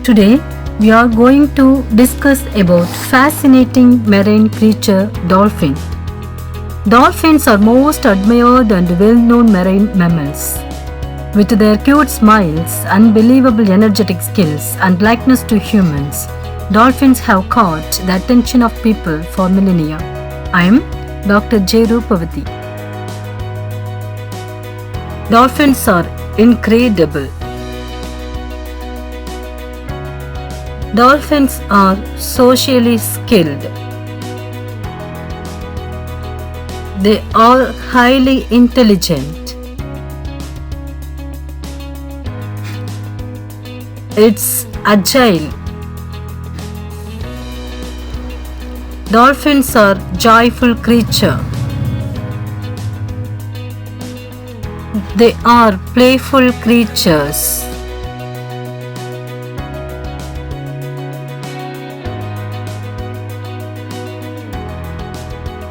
Today we are going to discuss about fascinating marine creature dolphin. Dolphins are most admired and well-known marine mammals. With their cute smiles, unbelievable energetic skills and likeness to humans, dolphins have caught the attention of people for millennia. I am Dr. J. Rupavati. Dolphins are incredible. Dolphins are socially skilled. They are highly intelligent. It's agile. Dolphins are joyful creature. They are playful creatures.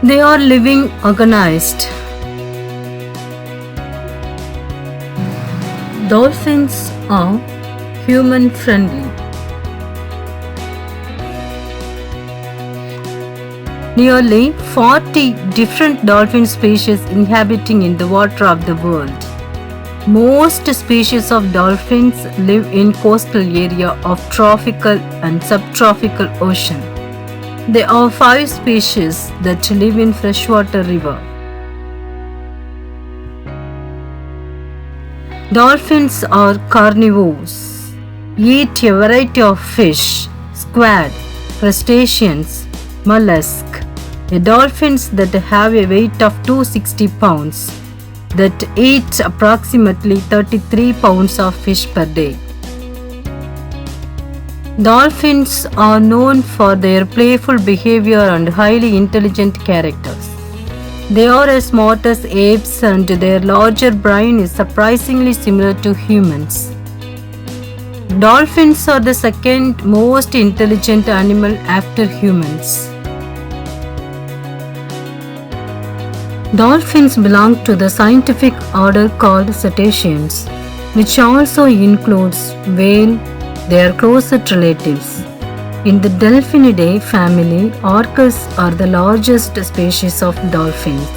They are living organized. Dolphins are human friendly. Nearly 40 different dolphin species inhabiting in the water of the world. Most species of dolphins live in coastal area of tropical and subtropical ocean. There are 5 species that live in freshwater river. Dolphins are carnivores, eat a variety of fish, squid, crustaceans, mollusks. Dolphins that have a weight of 260 pounds that eat approximately 33 pounds of fish per day. Dolphins are known for their playful behavior and highly intelligent characters. They are as smart as apes and their larger brain is surprisingly similar to humans. Dolphins are the second most intelligent animal after humans. Dolphins belong to the scientific order called cetaceans, which also includes whale. They are closest relatives. In the Delphinidae family, orcas are the largest species of dolphins.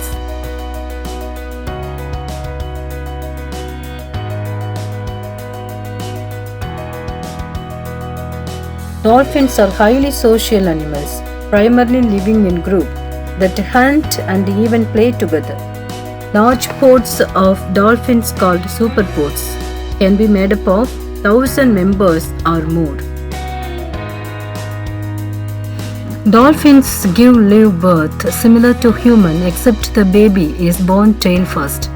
Dolphins are highly social animals, primarily living in groups that hunt and even play together. Large pods of dolphins called superpods can be made up of 1,000 members or more. Dolphins give live birth similar to human except the baby is born tail first.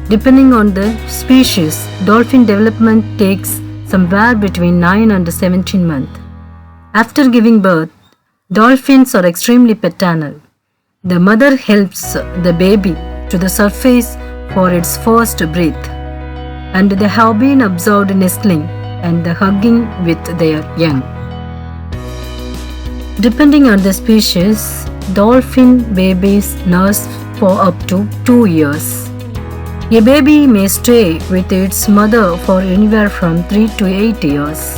Depending on the species, dolphin development takes somewhere between 9 and 17 months. After giving birth, dolphins are extremely paternal. The mother helps the baby to the surface for its first breath, and they have been observed nestling and hugging with their young. Depending on the species, dolphin babies nurse for up to 2 years. A baby may stay with its mother for anywhere from 3 to 8 years.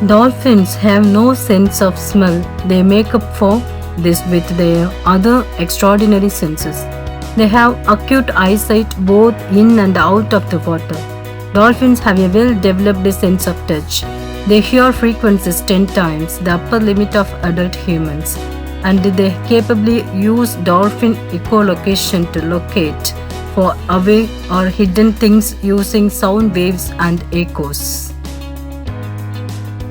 Dolphins have no sense of smell. They make up for this with their other extraordinary senses. They have acute eyesight both in and out of the water. Dolphins have a well-developed sense of touch. They hear frequencies 10 times the upper limit of adult humans, and they capably use dolphin echolocation to locate for away or hidden things using sound waves and echoes.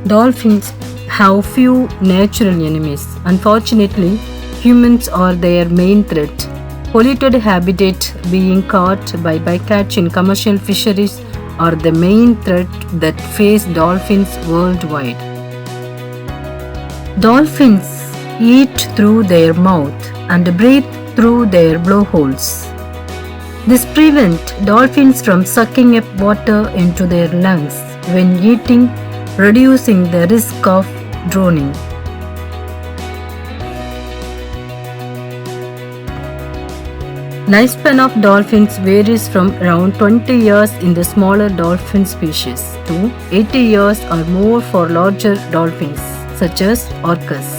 Dolphins have few natural enemies. Unfortunately, humans are their main threat. Polluted habitat, being caught by bycatch in commercial fisheries, are the main threat that face dolphins worldwide. Dolphins eat through their mouth and breathe through their blowholes. This prevents dolphins from sucking up water into their lungs when eating, reducing the risk of drowning. Lifespan of dolphins varies from around 20 years in the smaller dolphin species to 80 years or more for larger dolphins such as orcas.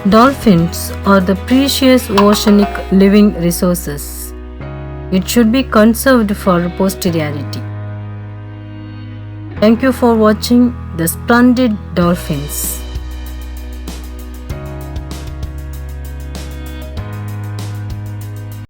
Dolphins are the precious oceanic living resources. It should be conserved for posterity. Thank you for watching the splendid dolphins.